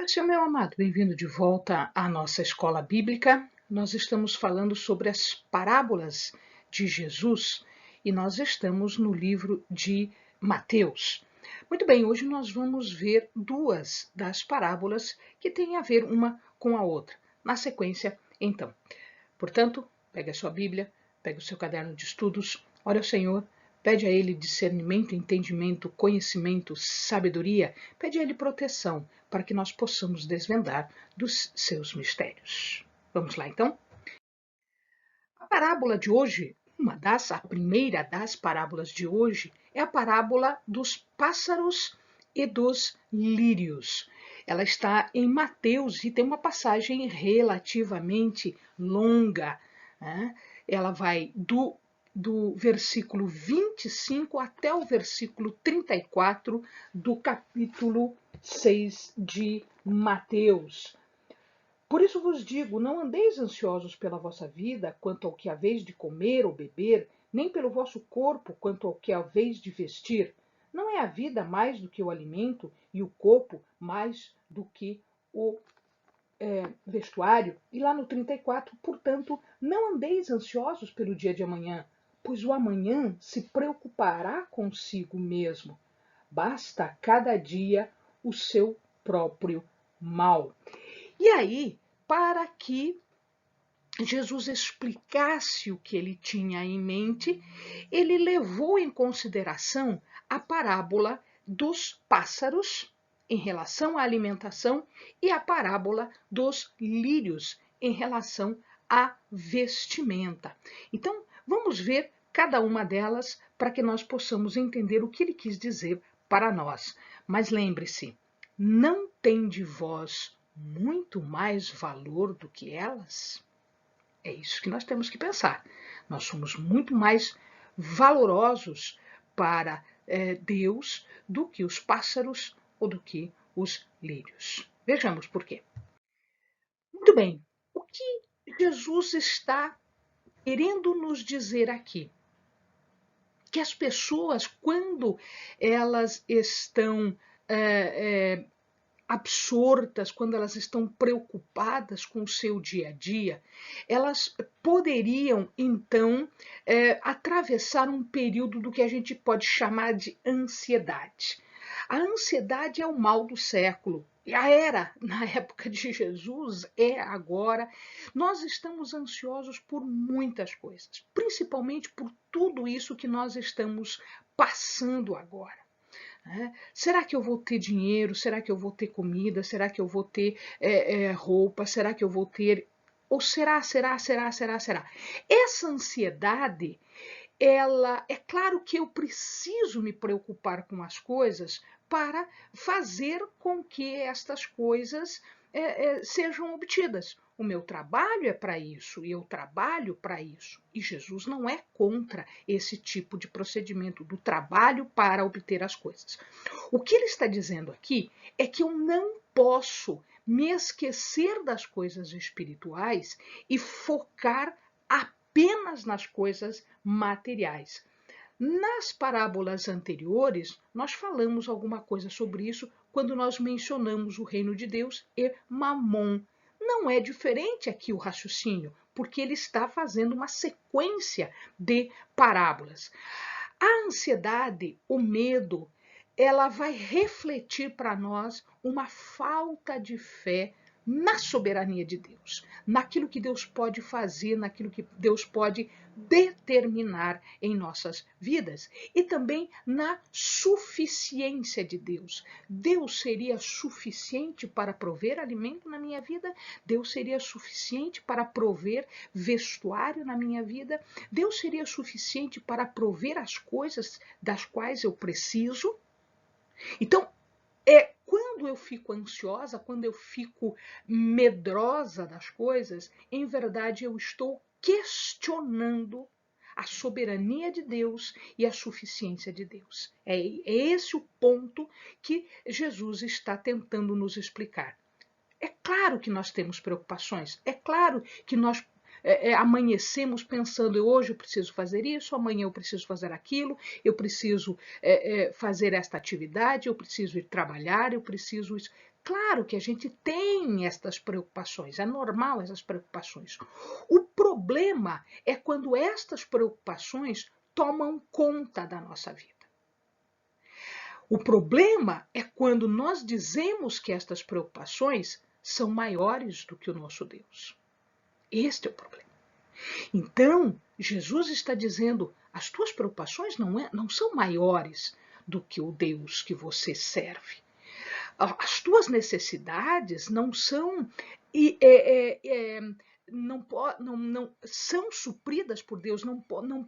Seu meu amado, bem-vindo de volta à nossa escola bíblica. Nós estamos falando sobre as parábolas de Jesus e nós estamos no livro de Mateus. Muito bem, hoje nós vamos ver duas das parábolas que têm a ver uma com a outra. Na sequência, então. Portanto, pegue a sua Bíblia, pegue o seu caderno de estudos, ore ao Senhor, pede a Ele discernimento, entendimento, conhecimento, sabedoria, pede a Ele proteção para que nós possamos desvendar dos seus mistérios. Vamos lá, então? A parábola de hoje, a primeira das parábolas de hoje, é a parábola dos pássaros e dos lírios. Ela está em Mateus e tem uma passagem relativamente longa, né? Ela vai do versículo 25 até o versículo 34 do capítulo 6 de Mateus. Por isso vos digo, não andeis ansiosos pela vossa vida, quanto ao que haveis de comer ou beber, nem pelo vosso corpo, quanto ao que haveis de vestir. Não é a vida mais do que o alimento, e o corpo mais do que o vestuário? E lá no 34, portanto, não andeis ansiosos pelo dia de amanhã, pois o amanhã se preocupará consigo mesmo. Basta a cada dia o seu próprio mal. E aí, para que Jesus explicasse o que ele tinha em mente, ele levou em consideração a parábola dos pássaros em relação à alimentação e a parábola dos lírios em relação à vestimenta. Então, vamos ver cada uma delas para que nós possamos entender o que ele quis dizer para nós. Mas lembre-se, não tem de vós muito mais valor do que elas? É isso que nós temos que pensar. Nós somos muito mais valorosos para Deus do que os pássaros ou do que os lírios. Vejamos por quê. Muito bem, o que Jesus está querendo nos dizer aqui? Que as pessoas, quando elas estão absortas, quando elas estão preocupadas com o seu dia a dia, elas poderiam então atravessar um período do que a gente pode chamar de ansiedade. A ansiedade é o mal do século. Já era na época de Jesus, é agora. Nós estamos ansiosos por muitas coisas, principalmente por tudo isso que nós estamos passando agora. Será que eu vou ter dinheiro? Será que eu vou ter comida? Será que eu vou ter roupa? Será que eu vou ter. Ou será? Essa ansiedade, ela é claro que eu preciso me preocupar com as coisas para fazer com que estas coisas sejam obtidas. O meu trabalho é para isso e eu trabalho para isso. E Jesus não é contra esse tipo de procedimento do trabalho para obter as coisas. O que ele está dizendo aqui é que eu não posso me esquecer das coisas espirituais e focar apenas nas coisas materiais. Nas parábolas anteriores, nós falamos alguma coisa sobre isso quando nós mencionamos o reino de Deus e Mamon. Não é diferente aqui o raciocínio, porque ele está fazendo uma sequência de parábolas. A ansiedade, o medo, ela vai refletir para nós uma falta de fé na soberania de Deus, naquilo que Deus pode fazer, naquilo que Deus pode determinar em nossas vidas e também na suficiência de Deus. Deus seria suficiente para prover alimento na minha vida? Deus seria suficiente para prover vestuário na minha vida? Deus seria suficiente para prover as coisas das quais eu preciso? Então, quando eu fico ansiosa, quando eu fico medrosa das coisas, em verdade eu estou questionando a soberania de Deus e a suficiência de Deus. É esse o ponto que Jesus está tentando nos explicar. É claro que nós temos preocupações, é claro que nós amanhecemos pensando, hoje eu preciso fazer isso, amanhã eu preciso fazer aquilo, eu preciso fazer esta atividade, eu preciso ir trabalhar, eu preciso isso. Claro que a gente tem estas preocupações, é normal essas preocupações. O problema é quando estas preocupações tomam conta da nossa vida. O problema é quando nós dizemos que estas preocupações são maiores do que o nosso Deus. Este é o problema. Então, Jesus está dizendo, as tuas preocupações não são maiores do que o Deus que você serve. As tuas necessidades não são não são supridas por Deus, não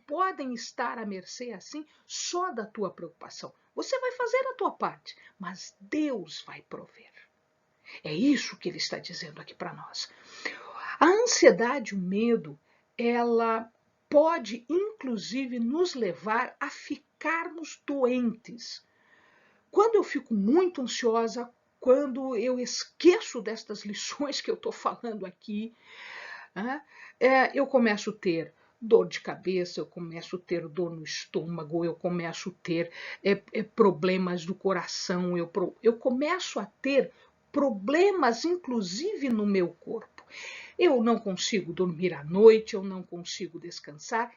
podem estar à mercê assim só da tua preocupação. Você vai fazer a tua parte, mas Deus vai prover. É isso que ele está dizendo aqui para nós. A ansiedade, o medo, ela pode inclusive nos levar a ficarmos doentes. Quando eu fico muito ansiosa, quando eu esqueço destas lições que eu estou falando aqui, eu começo a ter dor de cabeça, eu começo a ter dor no estômago, eu começo a ter problemas do coração, eu começo a ter problemas, inclusive no meu corpo. Eu não consigo dormir à noite, eu não consigo descansar.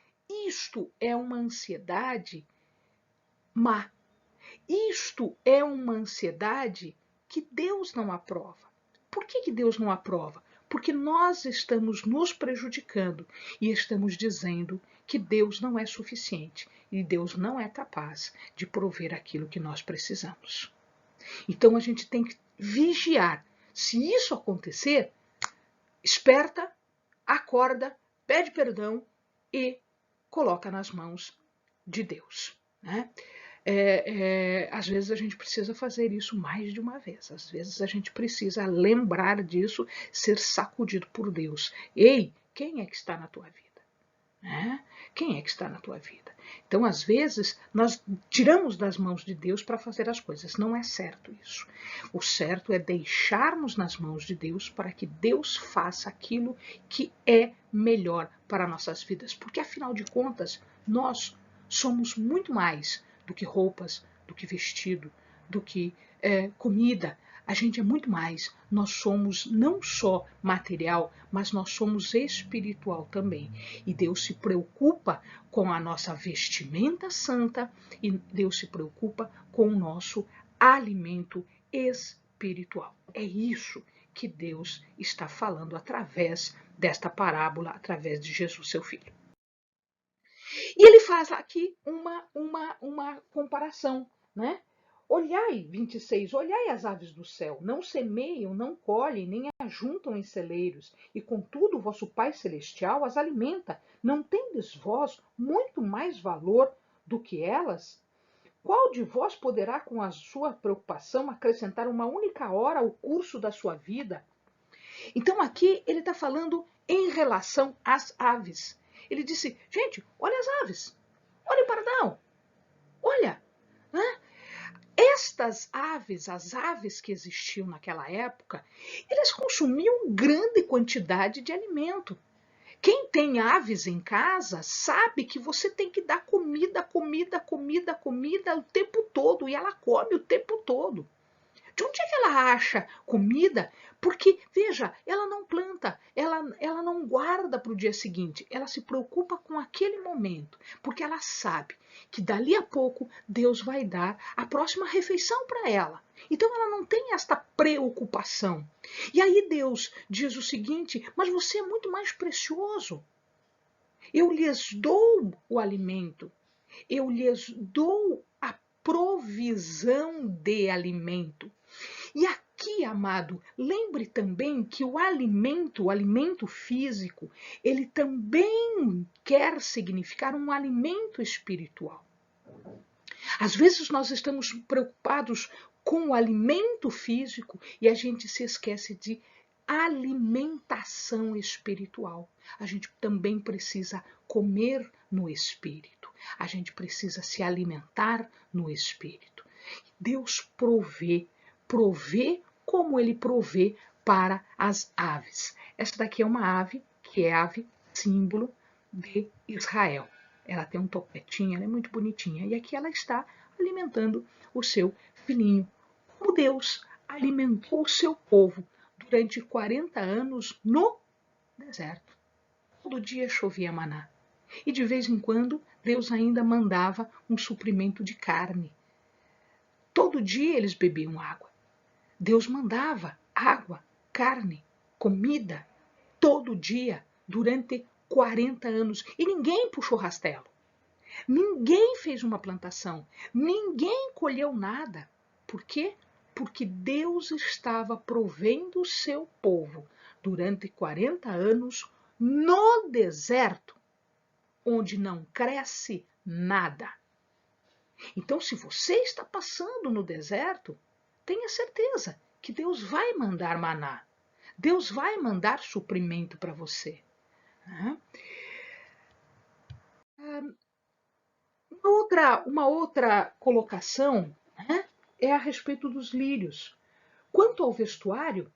Isto é uma ansiedade má. Isto é uma ansiedade que Deus não aprova. Por que Deus não aprova? Porque nós estamos nos prejudicando e estamos dizendo que Deus não é suficiente e Deus não é capaz de prover aquilo que nós precisamos. Então a gente tem que vigiar. Se isso acontecer, esperta, acorda, pede perdão e coloca nas mãos de Deus, né? Às vezes a gente precisa fazer isso mais de uma vez. Às vezes a gente precisa lembrar disso, ser sacudido por Deus. Ei, quem é que está na tua vida? Quem é que está na tua vida? Então, às vezes, nós tiramos das mãos de Deus para fazer as coisas. Não é certo isso. O certo é deixarmos nas mãos de Deus para que Deus faça aquilo que é melhor para nossas vidas. Porque, afinal de contas, nós somos muito mais do que roupas, do que vestido, do que comida. A gente é muito mais. Nós somos não só material, mas nós somos espiritual também. E Deus se preocupa com a nossa vestimenta santa e Deus se preocupa com o nosso alimento espiritual. É isso que Deus está falando através desta parábola, através de Jesus, seu filho. E ele faz aqui uma comparação, né? Olhai, 26, olhai as aves do céu, não semeiam, não colhem, nem ajuntam em celeiros, e contudo vosso Pai Celestial as alimenta. Não tendes vós muito mais valor do que elas? Qual de vós poderá, com a sua preocupação, acrescentar uma única hora ao curso da sua vida? Então aqui ele está falando em relação às aves. Ele disse, gente, olha as aves, olha o pardal, olha, né? Estas aves, as aves que existiam naquela época, elas consumiam grande quantidade de alimento. Quem tem aves em casa sabe que você tem que dar comida, comida, comida, comida o tempo todo, e ela come o tempo todo. De onde é que ela acha comida? Porque, veja, ela não planta, ela não guarda para o dia seguinte, ela se preocupa com aquele momento, porque ela sabe que dali a pouco Deus vai dar a próxima refeição para ela. Então ela não tem esta preocupação. E aí Deus diz o seguinte, mas você é muito mais precioso. Eu lhes dou o alimento, eu lhes dou a provisão de alimento. E aqui, amado, lembre também que o alimento físico, ele também quer significar um alimento espiritual. Às vezes nós estamos preocupados com o alimento físico e a gente se esquece de alimentação espiritual. A gente também precisa comer no espírito. A gente precisa se alimentar no espírito. Deus provê como ele provê para as aves. Essa daqui é uma ave, que é ave símbolo de Israel. Ela tem um topetinho, ela é muito bonitinha. E aqui ela está alimentando o seu filhinho, como Deus alimentou o seu povo durante 40 anos no deserto. Todo dia chovia maná. E de vez em quando Deus ainda mandava um suprimento de carne. Todo dia eles bebiam água. Deus mandava água, carne, comida, todo dia, durante 40 anos. E ninguém puxou rastelo. Ninguém fez uma plantação. Ninguém colheu nada. Por quê? Porque Deus estava provendo o seu povo durante 40 anos no deserto, onde não cresce nada. Então, se você está passando no deserto, tenha certeza que Deus vai mandar maná. Deus vai mandar suprimento para você. Uma outra colocação, né, é a respeito dos lírios. Quanto ao vestuário,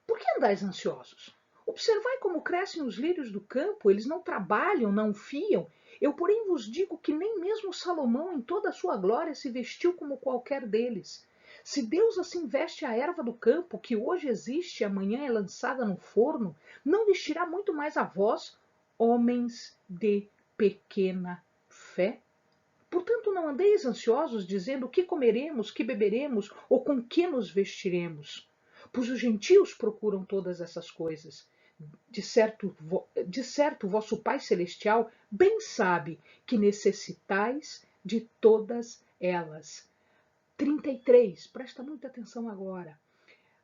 por que andais ansiosos? Observai como crescem os lírios do campo, eles não trabalham, não fiam. Eu, porém, vos digo que nem mesmo Salomão, em toda a sua glória, se vestiu como qualquer deles. Se Deus assim veste a erva do campo, que hoje existe e amanhã é lançada no forno, não vestirá muito mais a vós, homens de pequena fé? Portanto, não andeis ansiosos, dizendo o que comeremos, que beberemos ou com que nos vestiremos. Pois os gentios procuram todas essas coisas. De certo, vosso Pai Celestial bem sabe que necessitais de todas elas. 33, presta muita atenção agora.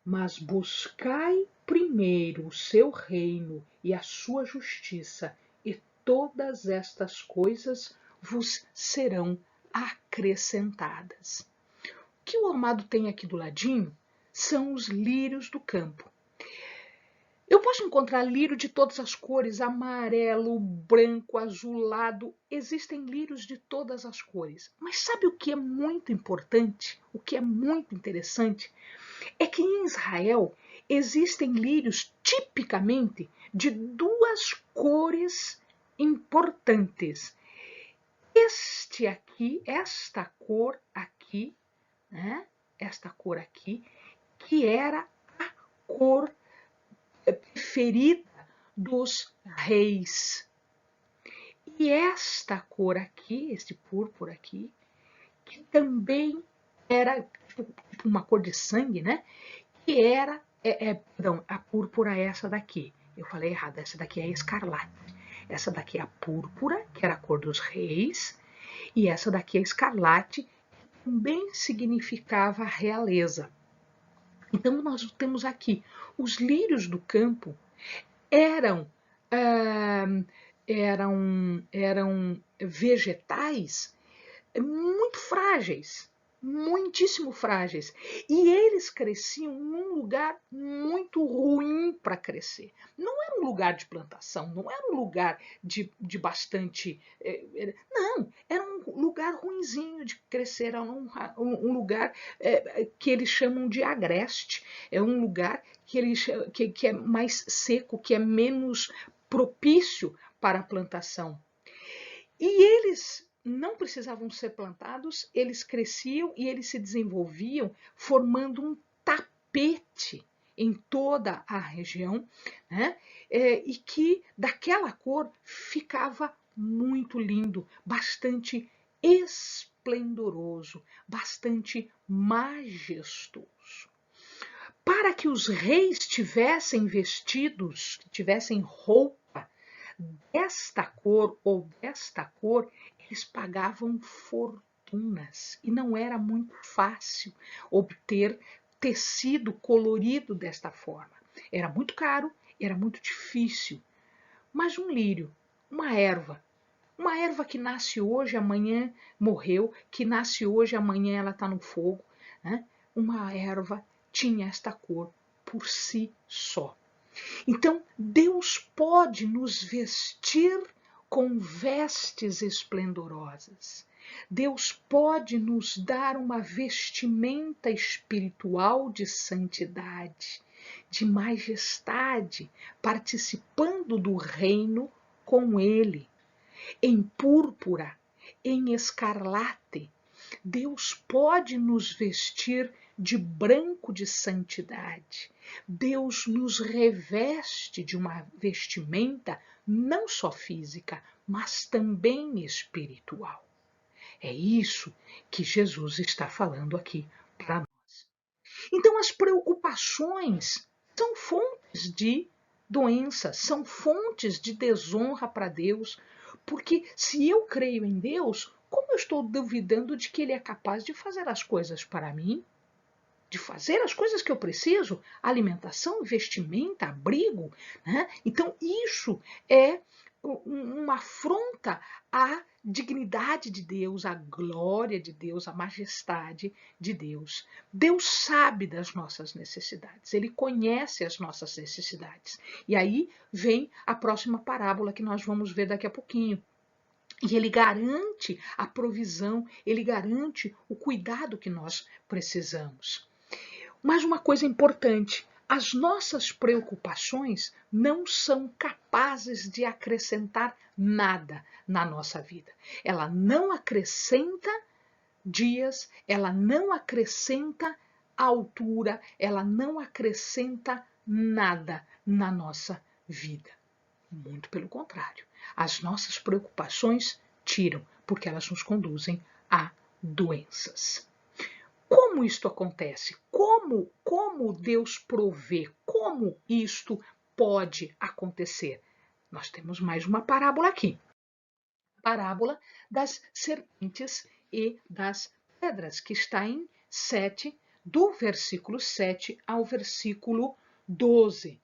Mas buscai primeiro o seu reino e a sua justiça, e todas estas coisas vos serão acrescentadas. O que o amado tem aqui do ladinho são os lírios do campo. Eu posso encontrar lírio de todas as cores, amarelo, branco, azulado. Existem lírios de todas as cores. Mas sabe o que é muito importante? O que é muito interessante? É que em Israel existem lírios tipicamente de duas cores importantes. Esta cor aqui, né? Esta cor aqui, que era a cor preferida dos reis. E esta cor aqui, este púrpura aqui, que também era tipo uma cor de sangue, né? Que era, perdão, a púrpura é essa daqui. Eu falei errado, essa daqui é a escarlate. Essa daqui é a púrpura, que era a cor dos reis, e essa daqui é a escarlate, que também significava a realeza. Então, nós temos aqui os lírios do campo eram, eram vegetais muito frágeis, muitíssimo frágeis. E eles cresciam num lugar muito ruim para crescer. Não era um lugar de plantação, não era um lugar de bastante. Não, era um lugar ruinzinho de crescer, era um lugar que eles chamam de agreste. É um lugar que é mais seco, que é menos propício para a plantação. E eles não precisavam ser plantados, eles cresciam e eles se desenvolviam formando um tapete em toda a região, né? E que daquela cor ficava muito lindo, bastante esplendoroso, bastante majestoso. Para que os reis tivessem vestidos, tivessem roupa desta cor ou desta cor, eles pagavam fortunas e não era muito fácil obter tecido colorido desta forma. Era muito caro, era muito difícil. Mas um lírio, uma erva que nasce hoje, amanhã morreu, que nasce hoje, amanhã ela está no fogo, né? Uma erva tinha esta cor por si só. Então, Deus pode nos vestir com vestes esplendorosas. Deus pode nos dar uma vestimenta espiritual de santidade, de majestade, participando do reino com Ele. Em púrpura, em escarlate, Deus pode nos vestir de branco de santidade. Deus nos reveste de uma vestimenta não só física, mas também espiritual. É isso que Jesus está falando aqui para nós. Então, as preocupações são fontes de doença, são fontes de desonra para Deus, porque se eu creio em Deus, como eu estou duvidando de que Ele é capaz de fazer as coisas para mim? De fazer as coisas que eu preciso, alimentação, vestimenta, abrigo, né? Então isso é uma afronta à dignidade de Deus, à glória de Deus, à majestade de Deus. Deus sabe das nossas necessidades, Ele conhece as nossas necessidades. E aí vem a próxima parábola que nós vamos ver daqui a pouquinho. E Ele garante a provisão, Ele garante o cuidado que nós precisamos. Mas uma coisa importante, as nossas preocupações não são capazes de acrescentar nada na nossa vida. Ela não acrescenta dias, ela não acrescenta altura, ela não acrescenta nada na nossa vida. Muito pelo contrário, as nossas preocupações tiram, porque elas nos conduzem a doenças. Como isto acontece? Como Deus provê? Como isto pode acontecer? Nós temos mais uma parábola aqui. Parábola das serpentes e das pedras, que está em 7, do versículo 7 ao versículo 12.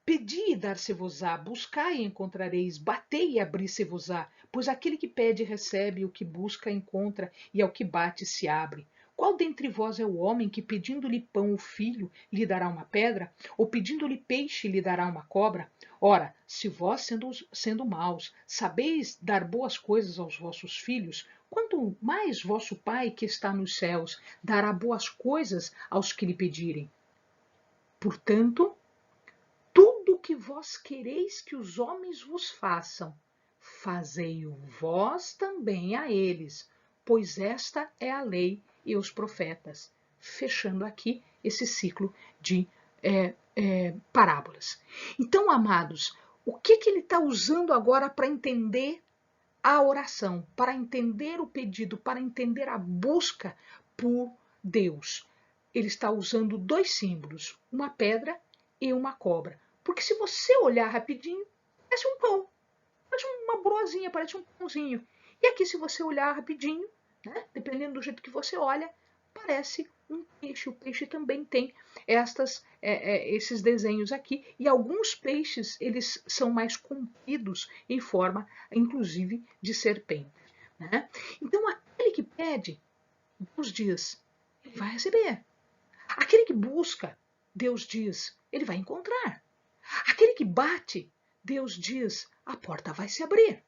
Pedi e dar-se-vos-á, buscai e encontrareis, batei e abri-se-vos-á, pois aquele que pede recebe, o que busca encontra, e ao que bate se abre. Qual dentre vós é o homem que, pedindo-lhe pão o filho, lhe dará uma pedra? Ou pedindo-lhe peixe, lhe dará uma cobra? Ora, se vós, sendo maus, sabeis dar boas coisas aos vossos filhos, quanto mais vosso Pai, que está nos céus, dará boas coisas aos que lhe pedirem. Portanto, tudo que vós quereis que os homens vos façam, fazei-o vós também a eles, pois esta é a lei e os profetas. Fechando aqui esse ciclo de parábolas. Então, amados, o que ele está usando agora para entender a oração, para entender o pedido, para entender a busca por Deus? Ele está usando dois símbolos, uma pedra e uma cobra. Porque se você olhar rapidinho, parece um pão, parece uma broazinha, parece um pãozinho. E aqui, se você olhar rapidinho, né, dependendo do jeito que você olha, parece um peixe. O peixe também tem esses desenhos aqui. E alguns peixes, eles são mais compridos em forma, inclusive, de serpente. Né? Então, aquele que pede, Deus diz, ele vai receber. Aquele que busca, Deus diz, ele vai encontrar. Aquele que bate, Deus diz, a porta vai se abrir.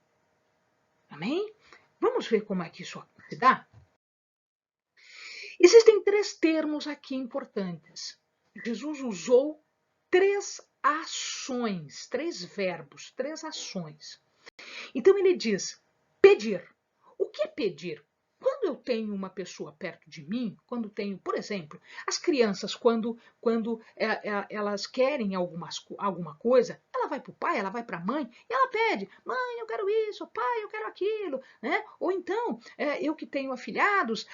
Amém? Vamos ver como é que isso se dá? Existem três termos aqui importantes. Jesus usou três ações, três verbos, três ações. Então ele diz, pedir. O que é pedir? Quando eu tenho uma pessoa perto de mim, quando tenho, por exemplo, as crianças, quando elas querem alguma coisa, ela vai para o pai, ela vai para a mãe, e ela pede, mãe, eu quero isso, pai, eu quero aquilo, né? Ou então, eu que tenho afilhados,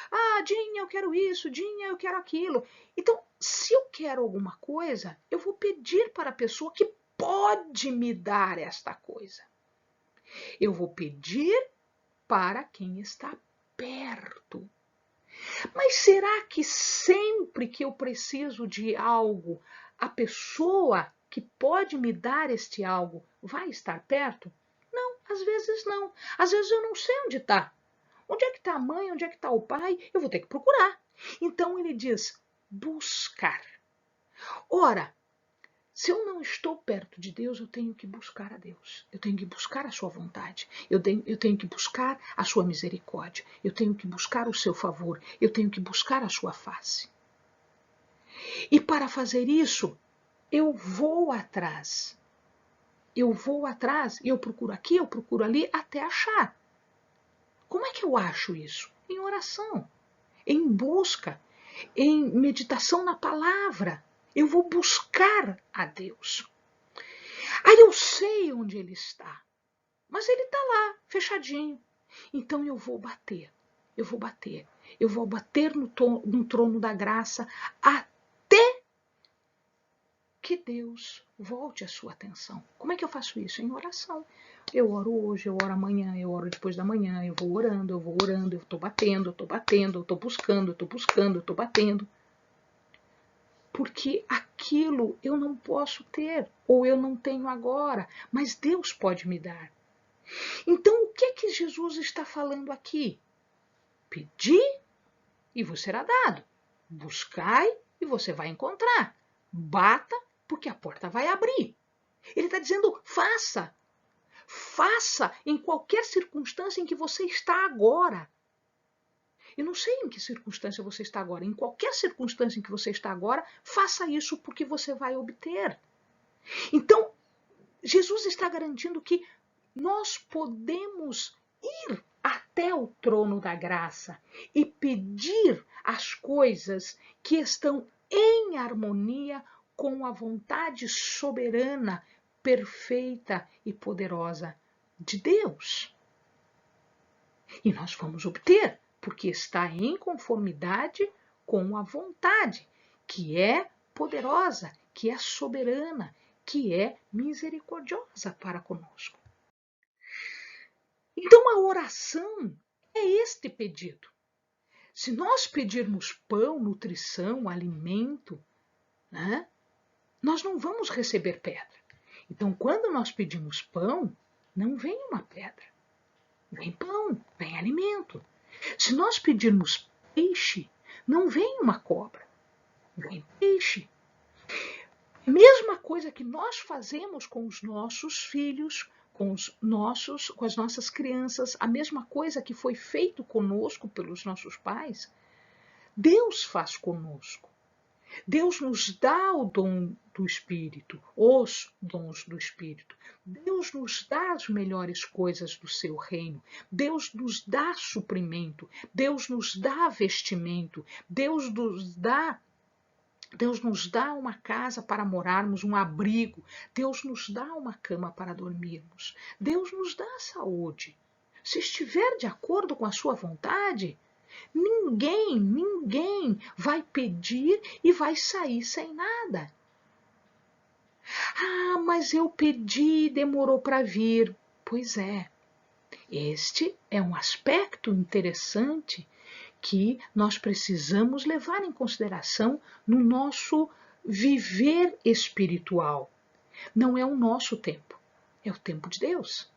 Dinha, eu quero isso, Dinha, eu quero aquilo. Então, se eu quero alguma coisa, eu vou pedir para a pessoa que pode me dar esta coisa. Eu vou pedir para quem está perto. Mas será que sempre que eu preciso de algo, a pessoa que pode me dar este algo vai estar perto? Não, às vezes não. Às vezes eu não sei onde está. Onde é que está a mãe? Onde é que está o pai? Eu vou ter que procurar. Então ele diz buscar. Ora, se eu não estou perto de Deus, eu tenho que buscar a Deus. Eu tenho que buscar a sua vontade. Eu tenho que buscar a sua misericórdia. Eu tenho que buscar o seu favor. Eu tenho que buscar a sua face. E para fazer isso, eu vou atrás. Eu vou atrás e eu procuro aqui, eu procuro ali, até achar. Como é que eu acho isso? Em oração. em busca, em meditação na palavra. Eu vou buscar a Deus. Aí eu sei onde Ele está, mas Ele está lá, fechadinho. Então eu vou bater, eu vou bater. Eu vou bater no trono da graça até que Deus volte a sua atenção. Como é que eu faço isso? Em oração. Eu oro hoje, eu oro amanhã, eu oro depois da manhã, eu vou orando, eu estou batendo, eu estou buscando, eu estou batendo. Porque aquilo eu não posso ter, ou eu não tenho agora, mas Deus pode me dar. Então, o que é que Jesus está falando aqui? Pedi e vos será dado. Buscai e você vai encontrar. Bata, porque a porta vai abrir. Ele está dizendo, faça. Faça em qualquer circunstância em que você está agora. Eu não sei em que circunstância você está agora. Em qualquer circunstância em que você está agora, faça isso porque você vai obter. Então, Jesus está garantindo que nós podemos ir até o trono da graça e pedir as coisas que estão em harmonia com a vontade soberana, perfeita e poderosa de Deus. E nós vamos obter, porque está em conformidade com a vontade, que é poderosa, que é soberana, que é misericordiosa para conosco. Então a oração é este pedido. Se nós pedirmos pão, nutrição, alimento, né, nós não vamos receber pedra. Então, quando nós pedimos pão, não vem uma pedra. Vem pão, vem alimento. Se nós pedirmos peixe, não vem uma cobra. Vem peixe. Mesma coisa que nós fazemos com os nossos filhos, com as nossas crianças, a mesma coisa que foi feito conosco pelos nossos pais, Deus faz conosco. Deus nos dá o dom do Espírito, os dons do Espírito. Deus nos dá as melhores coisas do seu reino. Deus nos dá suprimento. Deus nos dá vestimento. Deus nos dá uma casa para morarmos, um abrigo. Deus nos dá uma cama para dormirmos. Deus nos dá saúde. Se estiver de acordo com a sua vontade, ninguém vai pedir e vai sair sem nada. Ah, mas eu pedi e demorou para vir. Pois é, este é um aspecto interessante que nós precisamos levar em consideração no nosso viver espiritual. Não é o nosso tempo, é o tempo de Deus.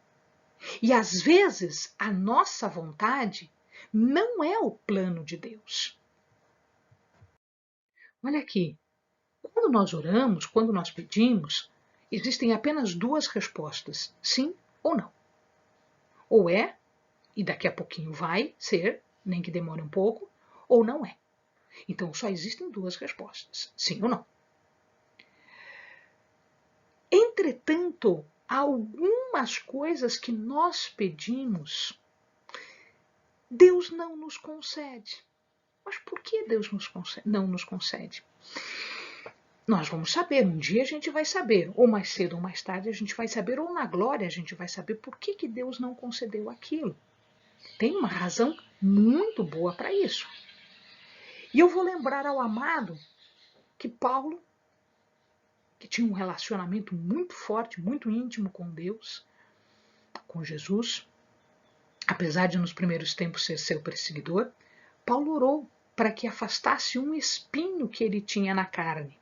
E às vezes a nossa vontade não é o plano de Deus. Olha aqui, quando nós oramos, quando nós pedimos, existem apenas duas respostas, sim ou não. Ou é, e daqui a pouquinho vai ser, nem que demore um pouco, ou não é. Então só existem duas respostas, sim ou não. Entretanto, algumas coisas que nós pedimos, Deus não nos concede. Mas por que Deus não nos concede? Nós vamos saber, um dia a gente vai saber, ou mais cedo ou mais tarde a gente vai saber, ou na glória a gente vai saber por que Deus não concedeu aquilo. Tem uma razão muito boa para isso. E eu vou lembrar ao amado que Paulo, que tinha um relacionamento muito forte, muito íntimo com Deus, com Jesus, apesar de nos primeiros tempos ser seu perseguidor, Paulo orou para que afastasse um espinho que ele tinha na carne.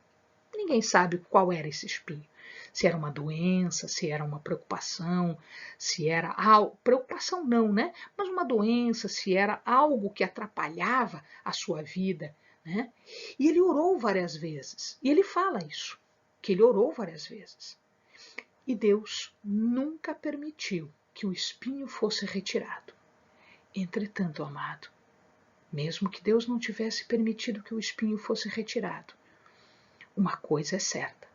Ninguém sabe qual era esse espinho. Se era uma doença, se era uma preocupação, se era algo... Preocupação não, né? Mas uma doença, se era algo que atrapalhava a sua vida, né? E ele orou várias vezes. E ele fala isso, que ele orou várias vezes. E Deus nunca permitiu que o espinho fosse retirado. Entretanto, amado, mesmo que Deus não tivesse permitido que o espinho fosse retirado, uma coisa é certa,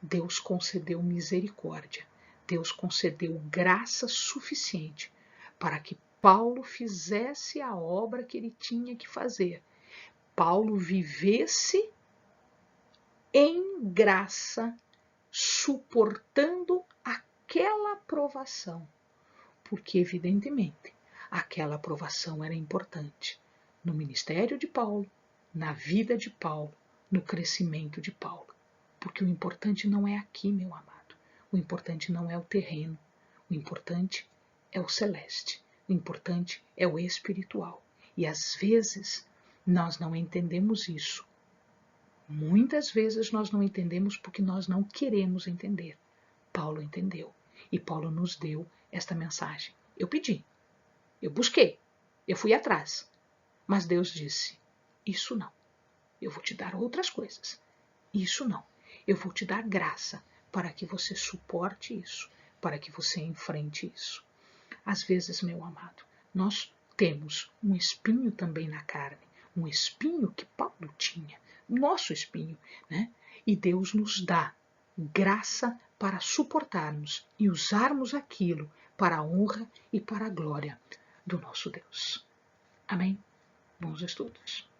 Deus concedeu misericórdia, Deus concedeu graça suficiente para que Paulo fizesse a obra que ele tinha que fazer. Paulo vivesse em graça, suportando aquela provação, porque evidentemente aquela provação era importante no ministério de Paulo, na vida de Paulo, no crescimento de Paulo. Porque o importante não é aqui, meu amado. O importante não é o terreno. O importante é o celeste. O importante é o espiritual. E às vezes nós não entendemos isso. Muitas vezes nós não entendemos porque nós não queremos entender. Paulo entendeu. E Paulo nos deu esta mensagem. Eu pedi, eu busquei, eu fui atrás. Mas Deus disse, isso não. Eu vou te dar outras coisas. Isso não. Eu vou te dar graça para que você suporte isso, para que você enfrente isso. Às vezes, meu amado, nós temos um espinho também na carne, um espinho que Paulo tinha, nosso espinho, né? E Deus nos dá graça para suportarmos e usarmos aquilo para a honra e para a glória do nosso Deus. Amém? Bons estudos.